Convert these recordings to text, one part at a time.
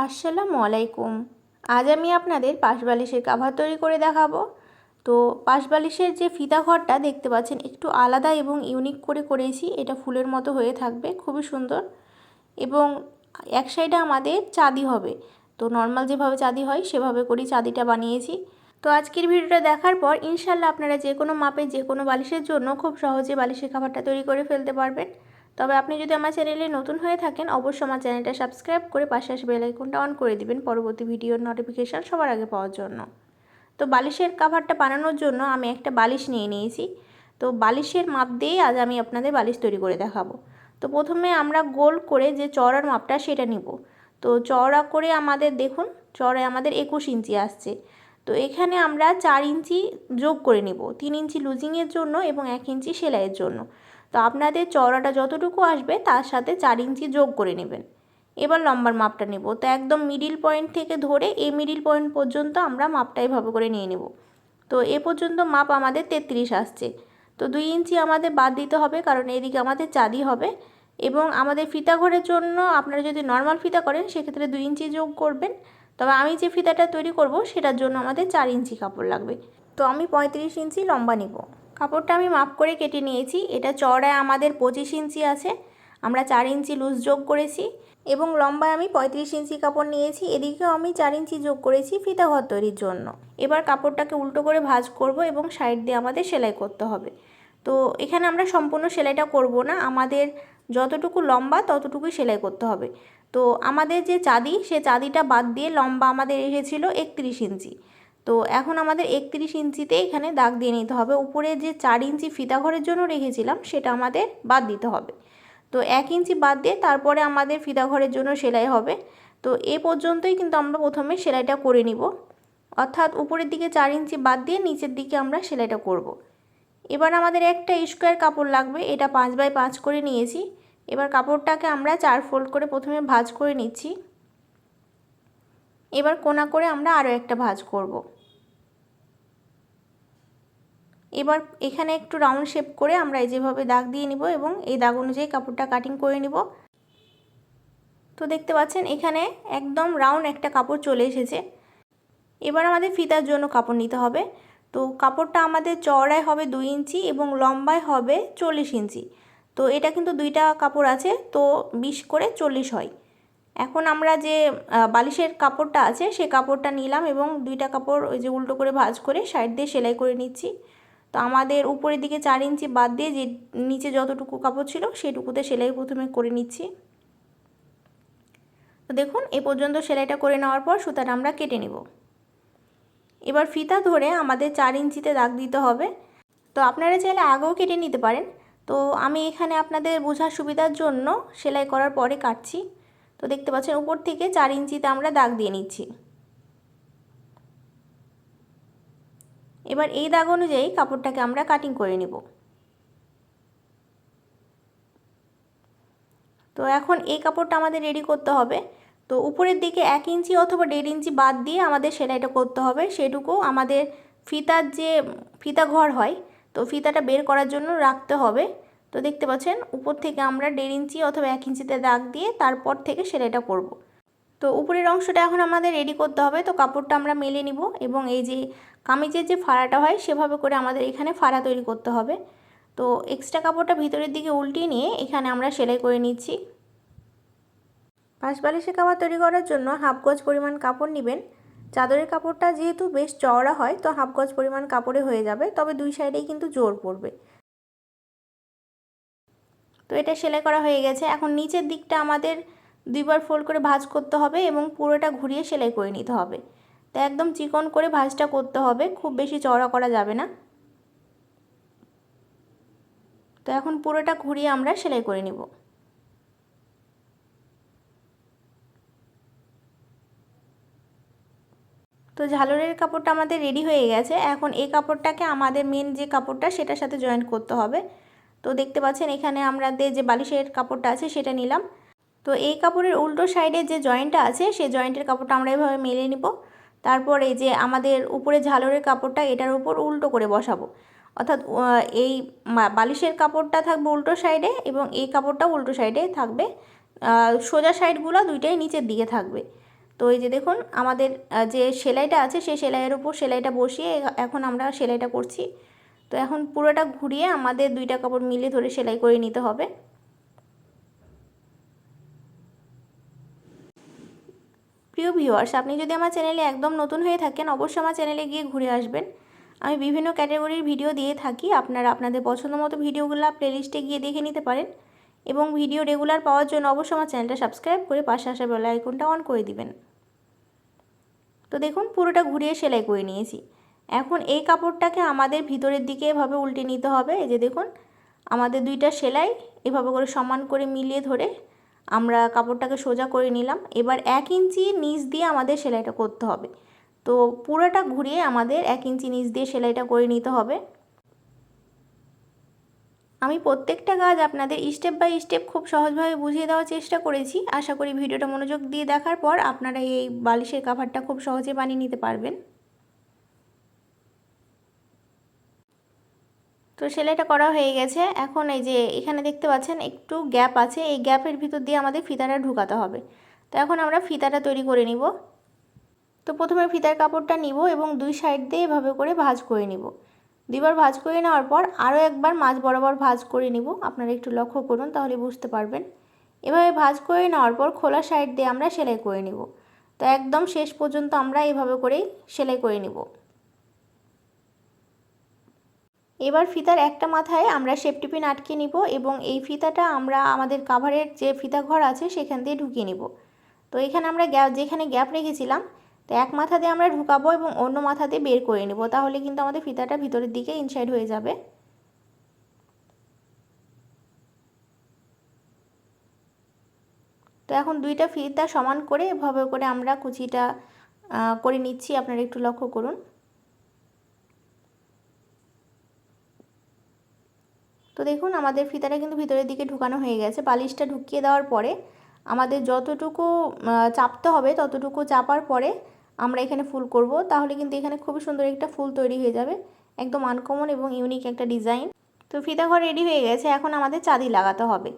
আসসালামু আলাইকুম। আজ আমি আপনাদের পাশ বালিশের কাভার তৈরি করে দেখাবো। তো পাশ বালিশের যে ফিতা ঘরটা দেখতে পাচ্ছেন একটু আলাদা এবং ইউনিক করে করেছি। এটা ফুলের মতো হয়ে থাকবে, খুবই সুন্দর। এবং এক সাইডে আমাদের চাঁদি হবে। তো নর্মাল যেভাবে চাঁদি হয় সেভাবে করেই চাঁদিটা বানিয়েছি। তো আজকের ভিডিওটা দেখার পর ইনশাল্লাহ আপনারা যে কোনো মাপে যে কোনো বালিশের জন্য খুব সহজে বালিশের কাভারটা তৈরি করে ফেলতে পারবেন। তবে আপনি যদি আমার চ্যানেলে নতুন হয়ে থাকেন অবশ্যই আমার চ্যানেলটা সাবস্ক্রাইব করে পাশে আসা বেল আইকনটা অন করে দিবেন পরবর্তী ভিডিওর নোটিফিকেশান সবার আগে পাওয়ার জন্য। তো বালিশের কাভারটা বানানোর জন্য আমি একটা বালিশ নিয়ে নিয়েছি। তো বালিশের মাপ দিয়েই আজ আমি আপনাদের বালিশ তৈরি করে দেখাবো। তো প্রথমে আমরা গোল করে যে চওড়ার মাপটা সেটা নিব। তো চওড়া করে আমাদের দেখুন চওড়ায় আমাদের 21 ইঞ্চি আসছে। তো এখানে আমরা 4 ইঞ্চি যোগ করে নিব, 3 ইঞ্চি লুজিংয়ের জন্য এবং 1 ইঞ্চি সেলাইয়ের জন্য। তো আপনাদের চওড়াটা যতটুকু আসবে তার সাথে 4 ইঞ্চি যোগ করে নেবেন। এবার লম্বার মাপটা নেব। তো একদম মিডিল পয়েন্ট থেকে ধরে এই মিডিল পয়েন্ট পর্যন্ত আমরা মাপটা এভাবে করে নিয়ে নেব। তো এ পর্যন্ত মাপ আমাদের 33 আসছে। তো 2 ইঞ্চি আমাদের বাদ দিতে হবে, কারণ এদিকে আমাদের চাঁদি হবে। এবং আমাদের ফিতা ঘরের জন্য আপনারা যদি নর্মাল ফিতা করেন সেক্ষেত্রে 2 ইঞ্চি যোগ করবেন। তবে আমি যে ফিতাটা তৈরি করব সেটার জন্য আমাদের 4 ইঞ্চি কাপড় লাগবে। তো আমি 35 ইঞ্চি লম্বা নিব। কাপড়টা আমি মাপ করে কেটে নিয়েছি। এটা চওড়ায় আমাদের 25 ইঞ্চি আছে, আমরা 4 ইঞ্চি লুজ যোগ করেছি। এবং লম্বায় আমি 35 ইঞ্চি কাপড় নিয়েছি, এদিকেও আমি 4 ইঞ্চি যোগ করেছি ফিতা ঘর তৈরির জন্য। এবার কাপড়টাকে উল্টো করে ভাঁজ করব এবং সাইড দিয়ে আমাদের সেলাই করতে হবে। তো এখানে আমরা সম্পূর্ণ সেলাইটা করব না, আমাদের যতটুকু লম্বা ততটুকুই সেলাই করতে হবে। তো আমাদের যে চাঁদি সে চাঁদিটা বাদ দিয়ে লম্বা আমাদের এসেছিল 31 ইঞ্চি। তো এখন আমাদের 31 ইঞ্চিতে এখানে দাগ দিয়ে নিতে হবে। উপরে যে 4 ইঞ্চি ফিতা ঘরের জন্য রেখেছিলাম সেটা আমাদের বাদ দিতে হবে। তো 1 ইঞ্চি বাদ দিয়ে তারপরে আমাদের ফিতা ঘরের জন্য সেলাই হবে। তো এ পর্যন্তই কিন্তু আমরা প্রথমে সেলাইটা করে নিব, অর্থাৎ উপরের দিকে 4 ইঞ্চি বাদ দিয়ে নিচের দিকে আমরা সেলাইটা করব। এবার আমাদের একটা স্কোয়ার কাপড় লাগবে, এটা 5 বাই 5 করে নিয়েছি। এবার কাপড়টাকে আমরা 4 ফোল্ড করে প্রথমে ভাঁজ করে নিচ্ছি। এবার কোনা করে আমরা আরও একটা ভাঁজ করব। এবার এখানে একটু রাউন্ড শেপ করে আমরা এই যেভাবে দাগ দিয়ে নিব এবং এই দাগ অনুযায়ী কাপড়টা কাটিং করে নিব। তো দেখতে পাচ্ছেন এখানে একদম রাউন্ড একটা কাপড় চলে এসেছে। এবার আমাদের ফিতার জন্য কাপড় নিতে হবে। তো কাপড়টা আমাদের চওড়ায় হবে 2 ইঞ্চি এবং লম্বায় হবে 40 ইঞ্চি। তো এটা কিন্তু দুইটা কাপড় আছে, তো 20 করে 40 হয়। এখন আমরা যে বালিশের কাপড়টা আছে সেই কাপড়টা নিলাম এবং দুইটা কাপড় ওই যে উল্টো করে ভাঁজ করে সাইড দিয়ে সেলাই করে নিচ্ছি। তো আমাদের উপরের দিকে 4 ইঞ্চি বাদ দিয়ে যে নিচে যতটুকু কাপড় ছিল সেটুকুতে সেলাই প্রথমে করে নিচ্ছি। তো দেখুন এ পর্যন্ত সেলাইটা করে নেওয়ার পর সুতাটা আমরা কেটে নেব। এবার ফিতা ধরে আমাদের 4 ইঞ্চিতে দাগ দিতে হবে। তো আপনারা চাইলে আগেও কেটে নিতে পারেন, তো আমি এখানে আপনাদের বোঝার সুবিধার জন্য সেলাই করার পরে কাটছি। তো দেখতে পাচ্ছেন উপর থেকে 4 ইঞ্চিতে আমরা দাগ দিয়ে নিচ্ছি। এবার এই দাগ অনুযায়ী কাপড়টাকে আমরা কাটিং করে নেব। তো এখন এই কাপড়টা আমাদের রেডি করতে হবে। তো উপরের দিকে 1 ইঞ্চি অথবা 1.5 ইঞ্চি বাদ দিয়ে আমাদের সেলাইটা করতে হবে, সেটুকু আমাদের ফিতার যে ফিতা ঘর হয় তো ফিতাটা বের করার জন্য রাখতে হবে। তো দেখতে পাচ্ছেন উপর থেকে আমরা 1.5 ইঞ্চি অথবা 1 ইঞ্চিতে দাগ দিয়ে তারপর থেকে সেলাইটা করব। তো উপরের অংশটা এখন আমাদের রেডি করতে হবে। তো কাপড়টা আমরা মেলে নিব এবং এই যে কামিজের যে ফাড়াটা হয় সেভাবে করে আমাদের এখানে ফাড়া তৈরি করতে হবে। তো এক্সট্রা কাপড়টা ভিতরের দিকে উল্টিয়ে নিয়ে এখানে আমরা সেলাই করে নিচ্ছি। পাশ বালিশের কাভার তৈরি করার জন্য হাফ গজ পরিমাণ কাপড় নেবেন। চাদরের কাপড়টা যেহেতু বেশ চওড়া হয় তো হাফ গজ পরিমাণ কাপড়ে হয়ে যাবে, তবে দুই সাইডেই কিন্তু জোর পড়বে। তো এটা সেলাই করা হয়ে গেছে। এখন নিচের দিকটা আমাদের দুইবার ফোল্ড করে ভাঁজ করতে হবে এবং পুরোটা ঘুরিয়ে সেলাই করে নিতে হবে। তো একদম চিকন করে ভাঁজটা করতে হবে, খুব বেশি চওড়া করা যাবে না। তো এখন পুরোটা ঘুরিয়ে আমরা সেলাই করে নিব। তো ঝালরের কাপড়টা আমাদের রেডি হয়ে গেছে। এখন এই কাপড়টাকে আমাদের মেন যে কাপড়টা সেটার সাথে জয়েন্ট করতে হবে। তো দেখতে পাচ্ছেন এখানে আমাদের যে বালিশের কাপড়টা আছে সেটা নিলাম। তো এই কাপড়ের উল্টো সাইডে যে জয়েন্টটা আছে সেই জয়েন্টের কাপড়টা আমরা এভাবে মেলে নিব। তারপর এই যে আমাদের উপরে ঝালরের কাপড়টা এটার উপর উল্টো করে বসাবো, অর্থাৎ এই বালিশের কাপড়টা থাকবে উল্টো সাইডে এবং এই কাপড়টা উল্টো সাইডে থাকবে। সোজা সাইডগুলো দুইটাই নিচের দিকে থাকবে। তো এই যে দেখুন আমাদের যে সেলাইটা আছে সেই সেলাইয়ের উপর সেলাইটা বসিয়ে এখন আমরা সেলাইটা করছি। তো এখন পুরোটা ঘুরিয়ে আমাদের দুইটা কাপড় মিলে ধরে সেলাই করে নিতে হবে। প্রিয় ভিউয়ার্স, আপনি যদি আমার চ্যানেলে একদম নতুন হয়ে থাকেন অবশ্যই আমার চ্যানেলে গিয়ে ঘুরে আসবেন। আমি বিভিন্ন ক্যাটাগরির ভিডিও দিয়ে থাকি, আপনারা আপনাদের পছন্দ মতো ভিডিওগুলো প্লেলিস্টে গিয়ে দেখে নিতে পারেন এবং ভিডিও রেগুলার পাওয়ার জন্য অবশ্যই আমার চ্যানেলটা সাবস্ক্রাইব করে পাশে আসা বেল আইকনটা অন করে দিবেন। তো দেখুন পুরোটা ঘুরিয়ে সেলাই করে নিয়েছি। এখন এই কাপড়টাকে আমাদের ভিতরের দিকে এভাবে উল্টে নিতে হবে। এই যে দেখুন আমাদের দুইটা সেলাই এভাবে করে সমান করে মিলিয়ে ধরে আমরা কাপড়টাকে সোজা করে নিলাম। এবার 1 ইঞ্চি নিচ দিয়ে আমাদের সেলাইটা করতে হবে। তো পুরোটা ঘুরিয়ে আমাদের 1 ইঞ্চি নিচ দিয়ে সেলাইটা করে নিতে হবে। আমি প্রত্যেকটা কাজ আপনাদের স্টেপ বাই স্টেপ খুব সহজভাবে বুঝিয়ে দেওয়ার চেষ্টা করেছি। আশা করি ভিডিওটা মনোযোগ দিয়ে দেখার পর আপনারা এই বালিশের কভারটা খুব সহজে বানিয়ে নিতে পারবেন। তো সেলাইটা করা হয়ে গেছে। এখন এই যে এখানে দেখতে পাচ্ছেন একটু গ্যাপ আছে, এই গ্যাপের ভিতর দিয়ে আমাদের ফিতাটা ঢুকাতে হবে। তো এখন আমরা ফিতাটা তৈরি করে নিব। তো প্রথমে ফিতার কাপড়টা নিব এবং দুই সাইড দিয়ে এভাবে করে ভাঁজ করে নিব। দুইবার ভাঁজ করে নেওয়ার পর আরও একবার মাঝ বরাবর ভাঁজ করে নিব। আপনারা একটু লক্ষ্য করুন তাহলে বুঝতে পারবেন। এভাবে ভাঁজ করে নেওয়ার পর খোলা সাইড দিয়ে আমরা সেলাই করে নিব। তো একদম শেষ পর্যন্ত আমরা এভাবে করেই সেলাই করে নিব। এবার ফিতার একটা মাথায় আমরা সেফটি পিন আটকে নিব এবং এই ফিতাটা আমরা আমাদের কাভারের যে ফিতা ঘর আছে সেখান দিয়ে ঢুকিয়ে নিব। তো এখানে আমরা যেখানে গ্যাপ রেখেছিলাম তো এক মাথা দিয়ে আমরা ঢুকাবো এবং অন্য মাথা দিয়ে বের করে নেব, তাহলে কিন্তু আমাদের ফিতাটা ভিতরের দিকে ইনসাইড হয়ে যাবে। তো এখন দুইটা ফিতা সমান করে এভাবে করে আমরা কুচিটা করে নিচ্ছি, আপনারা একটু লক্ষ্য করুন। তো দেখুন আমাদের ফিতাটা কিন্তু ভিতরের দিকে ঢুকানো হয়ে গেছে। বালিশটা ঢুকিয়ে দেওয়ার পরে আমাদের যতটুকু চাপতে হবে ততটুকু চাপার পরে আমরা এখানে ফুল করব, তাহলে কিন্তু এখানে খুবই সুন্দর একটা ফুল তৈরি হয়ে যাবে, একদম আনকমন এবং ইউনিক একটা ডিজাইন। তো ফিতা ঘর রেডি হয়ে গেছে, এখন আমাদের চাঁদি লাগাতে হবে।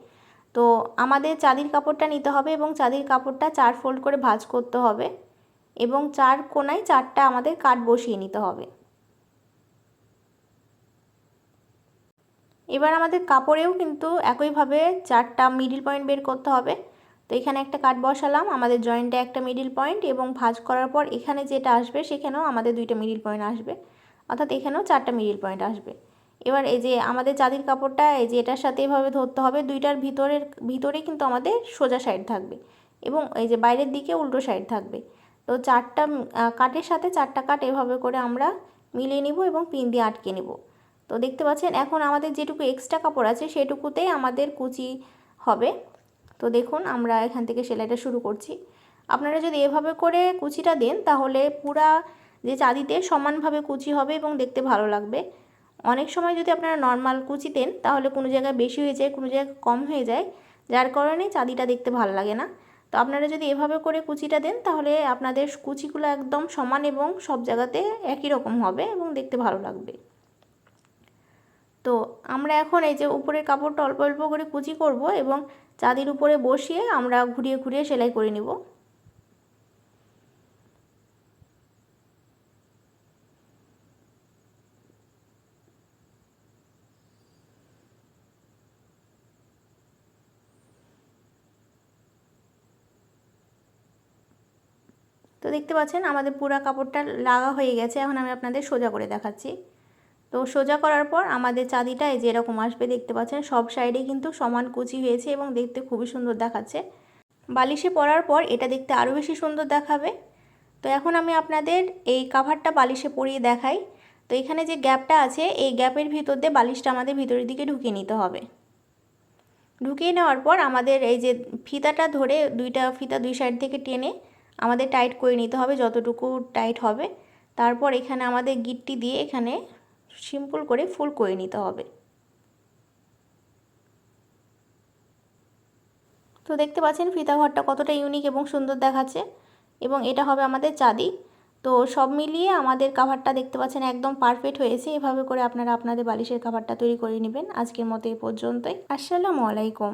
তো আমাদের চাঁদির কাপড়টা নিতে হবে এবং চাঁদির কাপড়টা 4 ফোল্ড করে ভাঁজ করতে হবে এবং 4 কোণায় 4টা আমাদের কাট বসিয়ে নিতে হবে। এবার আমাদের কাপড়েও কিন্তু একইভাবে 4টা মিডল পয়েন্ট বের করতে হবে। তো এখানে একটা কাট বসালাম, আমাদের জয়েন্টে একটা মিডল পয়েন্ট এবং ভাঁজ করার পর এখানে যেটা আসবে সেখানেও আমাদের 2টা মিডল পয়েন্ট আসবে, অর্থাৎ এখানেও 4টা মিডল পয়েন্ট আসবে। এবার এই যে আমাদের চাঁদির কাপড়টা এই যে এটার সাথে এভাবে ধরতে হবে, দুইটার ভিতরে কিন্তু আমাদের সোজা সাইড থাকবে এবং এই যে বাইরের দিকে উল্টো সাইড থাকবে। তো 4টা কাটের সাথে 4টা কাট এভাবে করে আমরা মিলিয়ে নিব এবং পিন দিয়ে আটকে নেব। তো দেখতে পাচ্ছেন এখন আমাদের যেটুকু এক্সট্রা কাপড় আছে সেটুকুতেই আমাদের কুচি হবে। তো দেখুন আমরা এখান থেকে সেলাইটা শুরু করছি। আপনারা যদি এভাবে করে কুচিটা দেন তাহলে পুরা যে চাঁদিতে সমানভাবে কুচি হবে এবং দেখতে ভালো লাগবে। অনেক সময় যদি আপনারা নর্মাল কুচি দেন তাহলে কোনো জায়গায় বেশি হয়ে যায়, কোনো জায়গায় কম হয়ে যায়, যার কারণে চাঁদিটা দেখতে ভালো লাগে না। তো আপনারা যদি এভাবে করে কুচিটা দেন তাহলে আপনাদের কুচিগুলো একদম সমান এবং সব জায়গাতে একই রকম হবে এবং দেখতে ভালো লাগবে। তো আমরা এখন এই যে উপরের কাপড়টা অল্প অল্প করে কুচি করব এবং চাঁদির উপরে বসিয়ে আমরা ঘুরিয়ে ঘুরিয়ে সেলাই করে নিব। তো দেখতে পাচ্ছেন আমাদের পুরো কাপড়টা লাগা হয়ে গেছে, এখন আমি আপনাদের সোজা করে দেখাচ্ছি। তো সোজা করার পর আমাদের চাঁদিটা এই যে এরকম আসবে, দেখতে পাচ্ছেন সব সাইডে কিন্তু সমান কুচি হয়েছে এবং দেখতে খুবই সুন্দর দেখাচ্ছে। বালিশে পরার পর এটা দেখতে আরও বেশি সুন্দর দেখাবে। তো এখন আমি আপনাদের এই কাভারটা বালিশে পরিয়ে দেখাই। তো এখানে যে গ্যাপটা আছে এই গ্যাপের ভিতর দিয়ে বালিশটা আমাদের ভিতরের দিকে ঢুকিয়ে নিতে হবে। ঢুকিয়ে নেওয়ার পর আমাদের এই যে ফিতাটা ধরে দুইটা ফিতা দুই সাইড থেকে টেনে আমাদের টাইট করে নিতে হবে যতটুকু টাইট হবে। তারপর এখানে আমাদের গিট্টি দিয়ে এখানে সিম্পল করে ফুল করে নিতে হবে। তো দেখতে পাচ্ছেন ফিতা ঘরটা কতটা ইউনিক এবং সুন্দর দেখাচ্ছে এবং এটা হবে আমাদের চাঁদি। তো সব মিলিয়ে আমাদের কাভারটা দেখতে পাচ্ছেন একদম পারফেক্ট হয়েছে। এভাবে করে আপনারা আপনাদের বালিশের কাভারটা তৈরি করে নেবেন। আজকের মতো এই পর্যন্তই। আসসালামু আলাইকুম।